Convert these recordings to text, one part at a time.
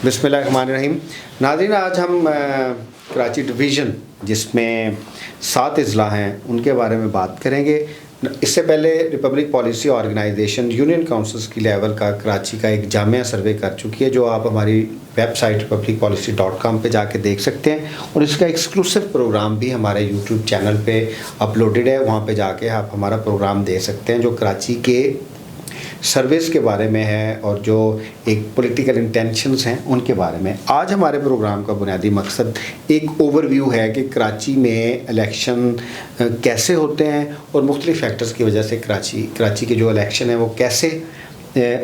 बिस्मिल्लाहिर्रहमानिर्रहीम। नाज़रीन, आज हम कराची डिवीज़न जिसमें 7 अज़ला हैं उनके बारे में बात करेंगे। इससे पहले republic policy organisation union councils की लेवल का कराची का एक जामिया सर्वे कर चुकी है, जो आप हमारी वेबसाइट republicpolicy.com पे जाके देख सकते हैं, और इसका एक्सक्लूसिव प्रोग्राम भी हमारे यूट्यूब चैनल पे अपलोडेड है। वहाँ पे जाके आप हमारा प्रोग्राम देख सकते हैं जो कराची के सर्विस के बारे में है और जो एक पॉलिटिकल इंटेंशंस हैं उनके बारे में। आज हमारे प्रोग्राम का बुनियादी मकसद एक ओवरव्यू है कि कराची में इलेक्शन कैसे होते हैं और मुख्तलिफ फैक्टर्स की वजह से कराची के जो इलेक्शन है वो कैसे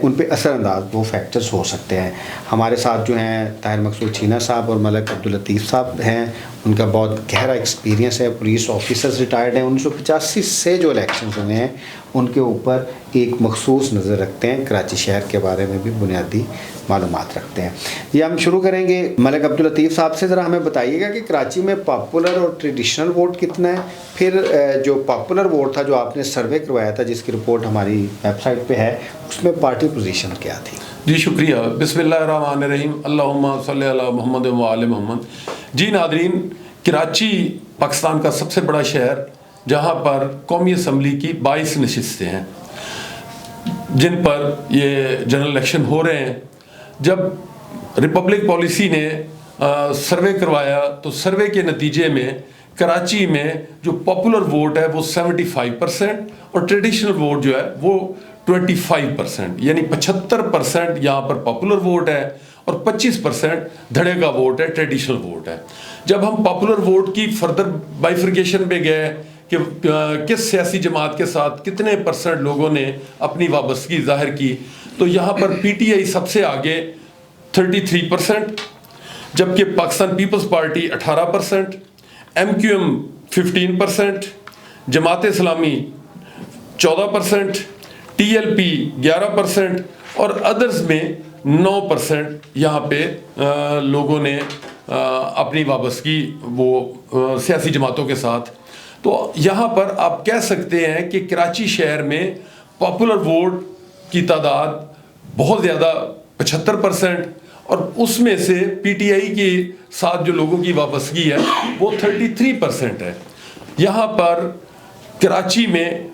उन पे असरअंदाज वो फैक्टर्स हो सकते हैं। हमारे साथ जो हैं ताहिर मकसूद छीना साहब और मलिक अब्दुल लतीफ़ साहब हैं, उनका बहुत गहरा एक्सपीरियंस है, पुलिस ऑफिसर्स रिटायर्ड हैं, 1985 से जो इलेक्शन हुए हैं उनके ऊपर एक मखसूस नज़र रखते हैं, कराची शहर के बारे में भी बुनियादी मालूमात रखते हैं। ये हम शुरू करेंगे मलिक अब्दुल लतीफ़ साहब से। ज़रा हमें बताइएगा कि कराची में पॉपुलर और ट्रेडिशनल वोट कितना है, फिर जो पॉपुलर वोट था जो आपने सर्वे करवाया था जिसकी रिपोर्ट हमारी वेबसाइट पे है, उसमें पार्टी पोजीशन क्या थी? जी शुक्रिया। बिस्मिल्लाहिर्रहमानिर्रहीम, अल्लाहुम्मा सल्ली अला मुहम्मद व आले मुहम्मद। जी नादरीन, कराची पाकिस्तान का सबसे बड़ा शहर जहाँ पर कौमी असम्बली की 22 नशिस्तें हैं जिन पर ये जनरल इलेक्शन हो रहे हैं। जब रिपब्लिक पॉलिसी ने सर्वे करवाया तो सर्वे के नतीजे में कराची में जो पॉपुलर वोट है वो 75% और ट्रेडिशनल वोट जो है वो 25%, यानी 75% यहाँ पर पॉपुलर वोट है और 25% धड़े का वोट है, ट्रेडिशनल वोट है। जब हम पॉपुलर वोट की फर्दर बाइफर्केशन पे गए कि किस सियासी जमात के साथ कितने % लोगों ने अपनी वाबस्तगी जाहिर की, तो यहाँ पर पीटीआई सबसे आगे 33%, जबकि Pakistan Peoples party 18%, MQM 15%, Jamaat Islami 14%, TLP 11% और अदर्स में 9% यहाँ पे लोगों ने अपनी वाबस्तगी वो सियासी जमातों के साथ। तो यहाँ पर आप कह सकते हैं कि कराची शहर में पॉपुलर वोट की तादाद बहुत ज़्यादा 75%, और उसमें से पीटीआई के साथ जो लोगों की वाबस्तगी है वो 33% है। यहाँ पर कराची में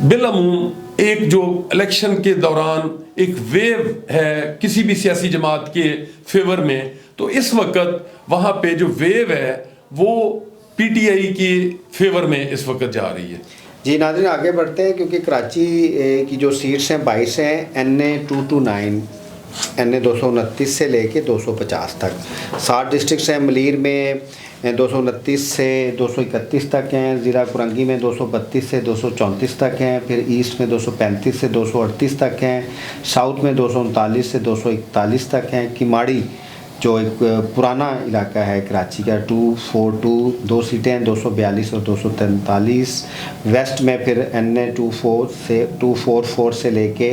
बिलअमूम एक जो इलेक्शन के दौरान एक वेव है किसी भी सियासी जमात के फेवर में, तो इस वक्त वहाँ पे जो वेव है वो पीटीआई के फेवर में इस वक्त जा रही है। जी नाज़रीन, आगे बढ़ते हैं क्योंकि कराची की जो सीट्स हैं 22 हैं, NA 229, NA 229 से लेके 250 तक। 60 डिस्ट्रिक्ट्स हैं। मलीर में 229 से 231 तक हैं, ज़िला कुरंगी में 232 से 234 तक हैं, फिर ईस्ट में 235 से 238 तक हैं, साउथ में 239 से 241 तक हैं, किमाड़ी जो एक पुराना इलाका है कराची का 242 2 सीटें हैं, 242 और 243। वेस्ट में फिर NA 244 से लेके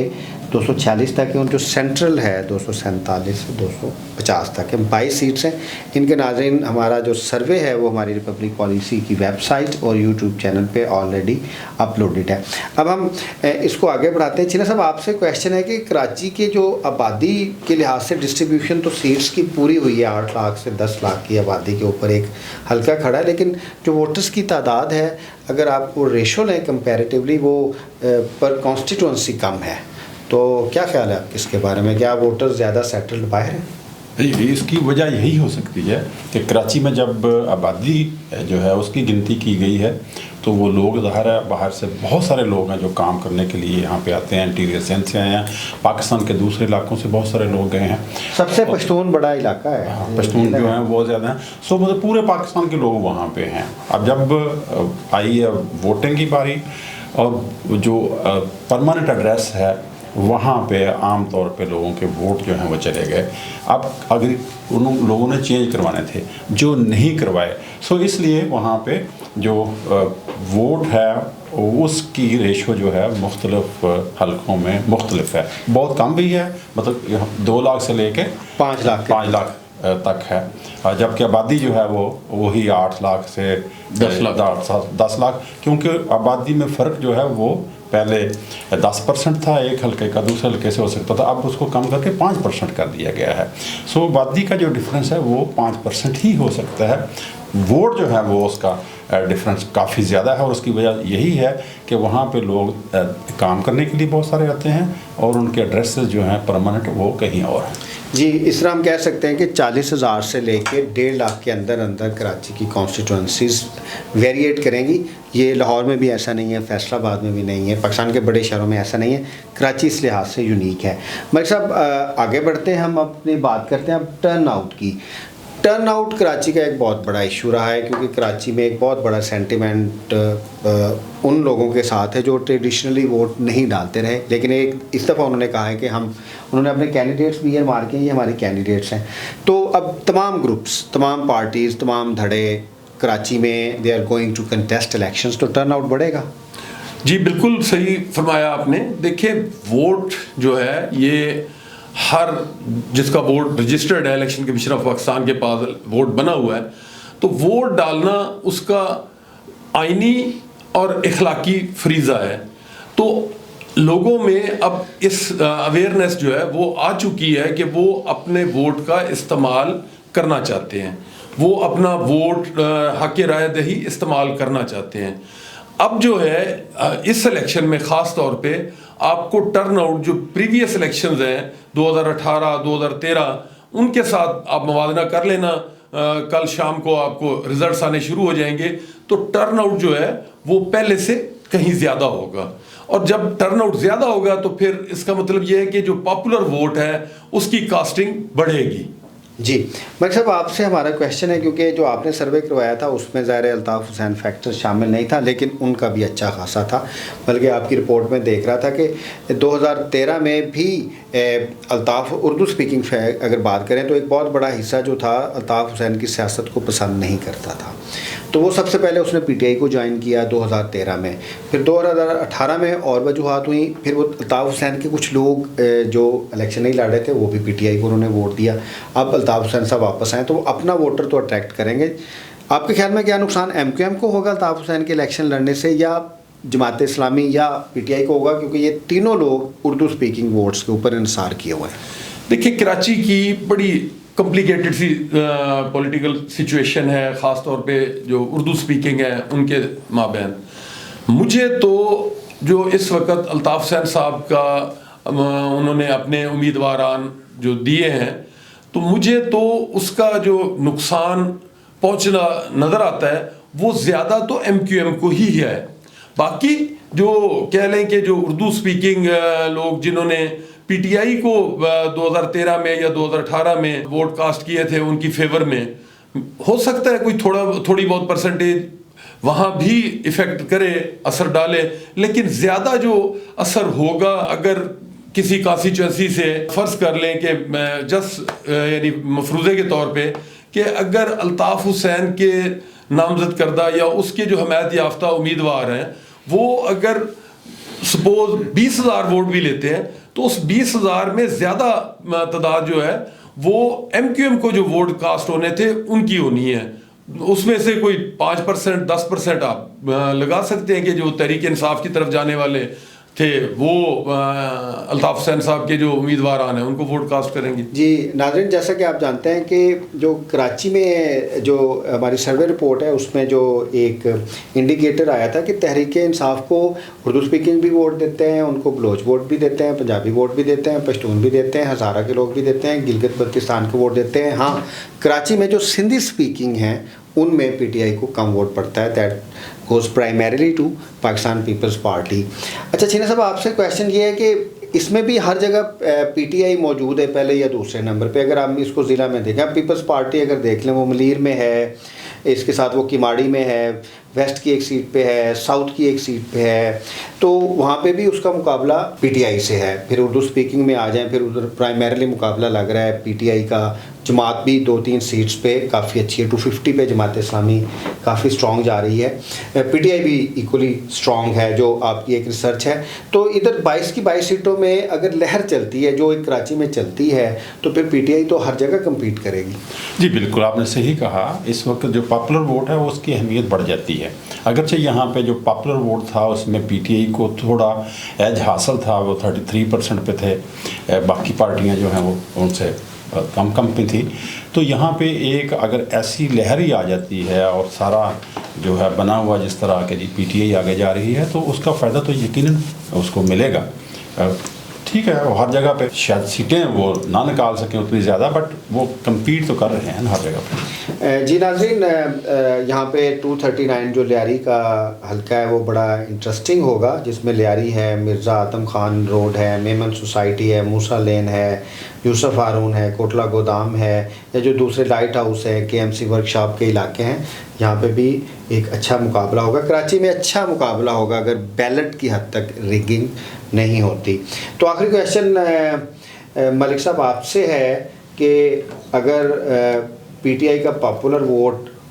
246 तक है, और जो सेंट्रल है 247 से 250 तक है। 22 सीट्स हैं। इनके नाज़रीन हमारा जो सर्वे है वो हमारी रिपब्लिक पॉलिसी की वेबसाइट और यूट्यूब चैनल पे ऑलरेडी अपलोडेड है। अब हम इसको आगे बढ़ाते हैं। छीना साहब, आपसे क्वेश्चन है कि कराची के जो आबादी के लिहाज से डिस्ट्रीब्यूशन तो सीट्स की पूरी हुई है, 8 लाख से 10 लाख की आबादी के ऊपर एक हल्का खड़ा है, लेकिन जो वोटर्स की तादाद है अगर आप वो रेशो लें कंपेरेटिवली वो पर कॉन्स्टिट्यूंसी कम है, तो क्या ख्याल है आपके इसके बारे में? क्या वोटर ज़्यादा सेटल्ड बाहर हैं? इसकी वजह यही हो सकती है कि कराची में जब आबादी जो है उसकी गिनती की गई है तो वो लोग ज़ाहिर है बाहर से बहुत सारे लोग हैं जो काम करने के लिए यहाँ पे आते हैं, इंटीरियर सेंस से आए हैं, पाकिस्तान के दूसरे इलाकों से बहुत सारे लोग गए हैं। सबसे पश्तून बड़ा इलाका है, पश्तून जो हैं बहुत ज़्यादा हैं, सो मतलब पूरे पाकिस्तान के लोग वहाँ पे हैं। अब जब आई है वोटिंग की बारी और जो परमानेंट एड्रेस है वहाँ पे आम तौर पे लोगों के वोट जो हैं वो चले गए। अब अगर उन लोगों ने चेंज करवाने थे जो नहीं करवाए, सो इसलिए वहाँ पे जो वोट है उसकी रेशो जो है मुख्तलिफ हलकों में मुख्तलिफ है, बहुत कम भी है, मतलब 2 लाख से लेके 5 लाख तक है, जबकि आबादी जो है वो वही 8 लाख से 10 लाख 10 लाख, क्योंकि आबादी में फ़र्क जो है वो पहले 10% था एक हल्के का, दूसरे हल्के से हो सकता था, अब उसको कम करके 5% कर दिया गया है। सो आबादी का जो डिफरेंस है वो 5% ही हो सकता है। वोट जो है वो उसका डिफरेंस काफ़ी ज़्यादा है, और उसकी वजह यही है कि वहाँ पे लोग काम करने के लिए बहुत सारे आते हैं और उनके एड्रेसेस जो हैं परमानेंट वो कहीं और हैं। जी, इस तरह हम कह सकते हैं कि 40,000 से लेके 1.5 लाख के अंदर अंदर कराची की कॉन्स्टिट्यूंसीज वेरिएट करेंगी। ये लाहौर में भी ऐसा नहीं है, फैसलाबाद में भी नहीं है, पाकिस्तान के बड़े शहरों में ऐसा नहीं है। कराची इस लिहाज से यूनिक है। मलिक साहब, आगे बढ़ते हैं, हम अपनी बात करते हैं अब टर्न आउट की। टर्न आउट कराची का एक बहुत बड़ा इशू रहा है, क्योंकि कराची में एक बहुत बड़ा सेंटिमेंट उन लोगों के साथ है जो ट्रेडिशनली वोट नहीं डालते रहे, लेकिन एक इस दफ़ा उन्होंने कहा है कि उन्होंने अपने कैंडिडेट्स भी ये मार के ये हमारे कैंडिडेट्स हैं। तो अब तमाम ग्रुप्स, तमाम पार्टीज़, तमाम धड़े कराची में they are going to contest elections, तो टर्न आउट बढ़ेगा। जी बिल्कुल सही फरमाया आपने। देखिए, वोट जो है ये हर जिसका वोट रजिस्टर्ड है इलेक्शन कमीशन ऑफ पाकिस्तान के पास वोट बना हुआ है, तो वोट डालना उसका आईनी और इखलाकी फरीज़ा है। तो लोगों में अब इस अवेयरनेस जो है वो आ चुकी है कि वो अपने वोट का इस्तेमाल करना चाहते हैं, वो अपना वोट हक़ राय दही इस्तेमाल करना चाहते हैं। अब जो है इस इलेक्शन में ख़ास तौर पे आपको टर्न आउट जो प्रीवियस इलेक्शंस हैं 2018, 2013, उनके साथ आप मवाजना कर लेना। कल शाम को आपको रिजल्ट्स आने शुरू हो जाएंगे, तो टर्न आउट जो है वो पहले से कहीं ज़्यादा होगा। और जब टर्न आउट ज़्यादा होगा तो फिर इसका मतलब ये है कि जो पॉपुलर वोट है उसकी कास्टिंग बढ़ेगी। जी, मलिक साहब, आपसे हमारा क्वेश्चन है, क्योंकि जो आपने सर्वे करवाया था उसमें ज़ाहिर अल्ताफ़ हुसैन फैक्टर शामिल नहीं था, लेकिन उनका भी अच्छा खासा था। बल्कि आपकी रिपोर्ट में देख रहा था कि 2013 में भी अल्ताफ़ उर्दू स्पीकिंग अगर बात करें तो एक बहुत बड़ा हिस्सा जो था अल्ताफ़ हुसैन की सियासत को पसंद नहीं करता था। तो वो सबसे पहले उसने पीटीआई को ज्वाइन किया 2013 में, फिर 2018 में और वजूहात हुई, फिर वो अल्ताफ़ हुसैन के कुछ लोग जो इलेक्शन नहीं लड़ रहे थे वो भी पीटीआई को उन्होंने वोट दिया। अब अल्ताफ़ हुसैन साहब वापस आए तो वो अपना वोटर तो अट्रैक्ट करेंगे। आपके ख्याल में क्या नुकसान एमक्यूएम को होगा अल्ताफ़ हुसैन के इलेक्शन लड़ने से, या जमात इस्लामी या पीटीआई को होगा, क्योंकि ये तीनों लोग उर्दू स्पीकिंग वोट्स के ऊपर इंसार किए हुए हैं? देखिए, कराची की बड़ी कॉम्प्लिकेटेड सी पॉलिटिकल सिचुएशन है, ख़ास तौर पे जो उर्दू स्पीकिंग है उनके माबैन। मुझे तो जो इस वक्त अल्ताफ़ हुसैन साहब का उन्होंने अपने उम्मीदवारान जो दिए हैं, तो मुझे तो उसका जो नुकसान पहुंचना नज़र आता है वो ज़्यादा तो एमक्यूएम को ही है। बाकी जो कह लें कि जो उर्दू स्पीकिंग लोग जिन्होंने पीटीआई को 2013 में या 2018 में वोट कास्ट किए थे उनकी फेवर में, हो सकता है कोई थोड़ी बहुत परसेंटेज वहाँ भी इफ़ेक्ट करे, असर डाले, लेकिन ज़्यादा जो असर होगा अगर किसी कॉन्स्टिट्यूंसी से फ़र्ज़ कर लें कि जस्ट यानी मफरूज़े के तौर पे कि अगर अल्ताफ़ हुसैन के नामज़द करदा या उसके जो हमायत याफ्ता उम्मीदवार हैं वो अगर सपोज 20,000 वोट भी लेते हैं, तो उस 20,000 में ज़्यादा तादाद जो है वो एमक्यूएम को जो वोट कास्ट होने थे उनकी होनी है। उसमें से कोई 5%, 10% आप लगा सकते हैं कि जो तहरीक इंसाफ की तरफ जाने वाले थे वो अल्ताफ़ हुसैन साहब के जो उम्मीदवार हैं उनको वोट कास्ट करेंगे। जी नाज़रीन, जैसा कि आप जानते हैं कि जो कराची में जो हमारी सर्वे रिपोर्ट है उसमें जो एक इंडिकेटर आया था कि तहरीक इंसाफ को उर्दू स्पीकिंग भी वोट देते हैं, उनको बलोच वोट भी देते हैं, पंजाबी वोट भी देते हैं, पश्तून भी देते हैं, हज़ारा के लोग भी देते हैं, गिलगित बल्तिस्तान को वोट देते हैं। हाँ, कराची में जो सिंधी स्पीकिंग हैं उनमें पीटीआई को कम वोट पड़ता है। That goes primarily to Pakistan Peoples Party. अच्छा छीना साहब, आपसे क्वेश्चन ये है कि इसमें भी हर जगह पीटीआई मौजूद है पहले या दूसरे नंबर पे। अगर आप इसको ज़िला में देखें, पीपल्स पार्टी अगर देख लें वो मलीर में है, इसके साथ वो किमाड़ी में है, वेस्ट की एक सीट पे है, साउथ की एक सीट पे है, तो वहाँ पे भी उसका मुकाबला पीटीआई से है। फिर उर्दू स्पीकिंग में आ जाएं, फिर उधर प्राइमरीली मुकाबला लग रहा है पीटीआई का जमात भी 2-3 सीट्स पे काफ़ी अच्छी है, 250 पे जमात इस्लामी काफ़ी स्ट्रॉन्ग जा रही है। पीटीआई भी इक्वली स्ट्रॉन्ग है, जो आपकी एक रिसर्च है। तो इधर 22 की 22 सीटों में अगर लहर चलती है जो एक कराची में चलती है, तो फिर पीटीआई तो हर जगह कम्पीट करेगी। जी बिल्कुल, आपने सही कहा। इस वक्त जो पॉपुलर वोट है वो उसकी अहमियत बढ़ जाती है। अगरचे यहाँ पे जो पॉपुलर वोट था उसमें पीटीआई को थोड़ा एज हासिल था, वो 33% पे थे, बाकी पार्टियाँ जो हैं वो उनसे कम पे थी। तो यहाँ पे एक अगर ऐसी लहर ही आ जाती है और सारा जो है बना हुआ जिस तरह के जी पीटीआई आगे जा रही है, तो उसका फ़ायदा तो यकीनन उसको मिलेगा। ठीक है, वो हर जगह पे शायद सीटें वो ना निकाल सकें उतनी ज़्यादा, बट वो कम्पीट तो कर रहे हैं हर जगह पे। जी नाज़रीन, यहाँ पे 239 जो लियारी का हल्का है वो बड़ा इंटरेस्टिंग होगा, जिसमें लियारी है, मिर्ज़ा आदम खान रोड है, मेमन सोसाइटी है, मूसा लेन है, यूसुफ हारून है, कोटला गोदाम है, या जो दूसरे लाइट हाउस है, केएमसी वर्कशॉप के इलाके हैं, यहाँ पे भी एक अच्छा मुकाबला होगा। कराची में अच्छा मुकाबला होगा अगर बैलेट की हद तक रिगिंग नहीं होती। तो आखिरी क्वेश्चन मलिक साहब आपसे है कि अगर पीटीआई का पॉपुलर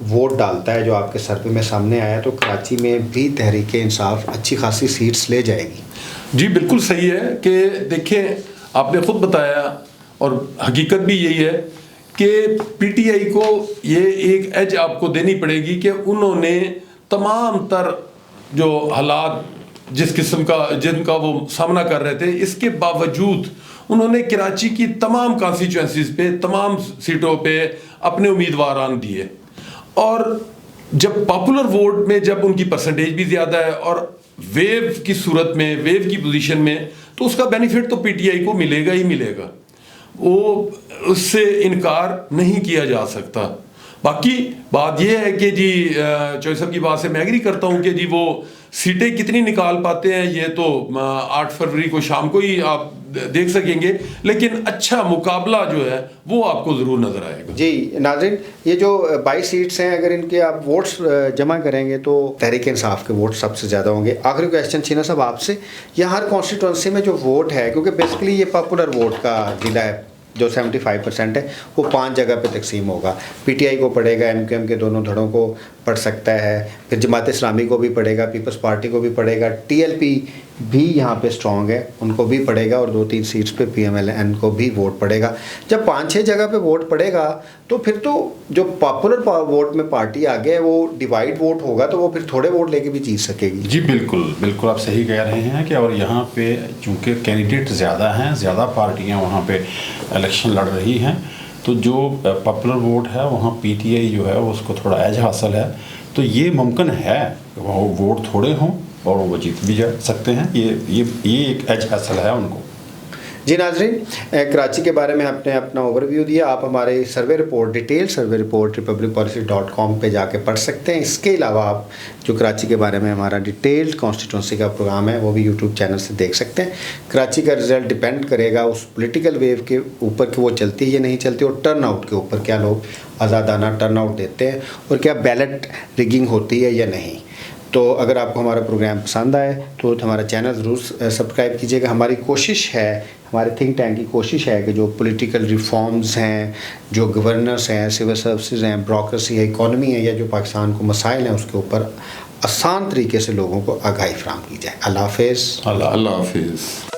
वोट डालता है जो आपके सर्वे में सामने आया, तो कराची में भी तहरीक इंसाफ अच्छी खासी सीट्स ले जाएगी। जी बिल्कुल सही है कि देखें, आपने खुद बताया और हकीकत भी यही है कि पीटीआई को ये एक एज आपको देनी पड़ेगी कि उन्होंने तमाम तर जो हालात जिस किस्म का जिनका वो सामना कर रहे थे, इसके बावजूद उन्होंने कराची की तमाम कॉन्स्टिट्यूएंसीज पे, तमाम सीटों पे अपने उम्मीदवार दिए। और जब पॉपुलर वोट में जब उनकी परसेंटेज भी ज़्यादा है और वेव की सूरत में, वेव की पोजीशन में, तो उसका बेनिफिट तो पीटीआई को मिलेगा ही मिलेगा, वो उससे इनकार नहीं किया जा सकता। बाकी बात यह है कि जी चौधरी साहब की बात से मैं एग्री करता हूँ कि जी वो सीटें कितनी निकाल पाते हैं ये तो 8 फरवरी को शाम को ही आप देख सकेंगे, लेकिन अच्छा मुकाबला जो है वो आपको ज़रूर नज़र आएगा। जी नाज़रीन, ये जो 22 सीट्स हैं, अगर इनके आप वोट्स जमा करेंगे तो तहरीक इंसाफ के वोट सबसे ज़्यादा होंगे। आखिरी क्वेश्चन छीना साहब आपसे, यहाँ हर कॉन्स्टिट्यूंसी में जो वोट है, क्योंकि बेसिकली ये पॉपुलर वोट का ज़िला है जो 75% है, वो 5 जगह पे तकसीम होगा। पीटीआई को पड़ेगा, एमक्यूएम के दोनों धड़ों को पड़ सकता है, फिर जमात इस्लामी को भी पड़ेगा, पीपल्स पार्टी को भी पड़ेगा, टीएलपी भी यहाँ पे स्ट्रॉन्ग है, उनको भी पड़ेगा, और 2-3 सीट्स पे पीएमएलएन को भी वोट पड़ेगा। जब 5-6 जगह पे वोट पड़ेगा तो फिर तो जो पॉपुलर वोट में पार्टी आगे है वो डिवाइड वोट होगा, तो वो फिर थोड़े वोट लेके भी जीत सकेगी। जी बिल्कुल बिल्कुल, आप सही कह रहे हैं कि और यहाँ पे चूँकि कैंडिडेट ज़्यादा हैं, ज़्यादा पार्टियाँ वहाँ पे इलेक्शन लड़ रही हैं, तो जो पॉपुलर वोट है वहाँ पीटीआई जो है उसको थोड़ा एज हासिल है। तो ये मुमकिन है वो वोट थोड़े हों और वो जीत भी जा सकते हैं। ये एक एज हासिल है उनको। जी नाज़रीन, कराची के बारे में आपने अपना ओवरव्यू दिया। आप हमारे survey report, detail survey report republicpolicy.com पे जाके पढ़ सकते हैं। इसके अलावा आप जो कराची के बारे में हमारा डिटेल्ड कॉन्स्टिट्यूंसी का प्रोग्राम है वो भी यूट्यूब चैनल से देख सकते हैं। कराची का रिज़ल्ट डिपेंड करेगा उस पॉलिटिकल वेव के ऊपर कि वो चलती है या नहीं चलती, और टर्न आउट के ऊपर, क्या लोग आज़ादाना टर्न आउट देते हैं और क्या बैलेट रिगिंग होती है या नहीं। तो अगर आपको हमारा प्रोग्राम पसंद आए तो हमारा चैनल ज़रूर सब्सक्राइब कीजिएगा। हमारी कोशिश है, हमारे थिंक टैंक की कोशिश है कि जो पॉलिटिकल रिफॉर्म्स हैं, जो गवर्नेंस हैं, सिविल सर्विसेज हैं, ब्यूरोक्रेसी है, इकॉनमी है, या जो पाकिस्तान को मसाइल हैं, उसके ऊपर आसान तरीके से लोगों को आगाही फराहम की जाए। अल्लाह हाफ़िज़। अल्लाह हाफ़िज़।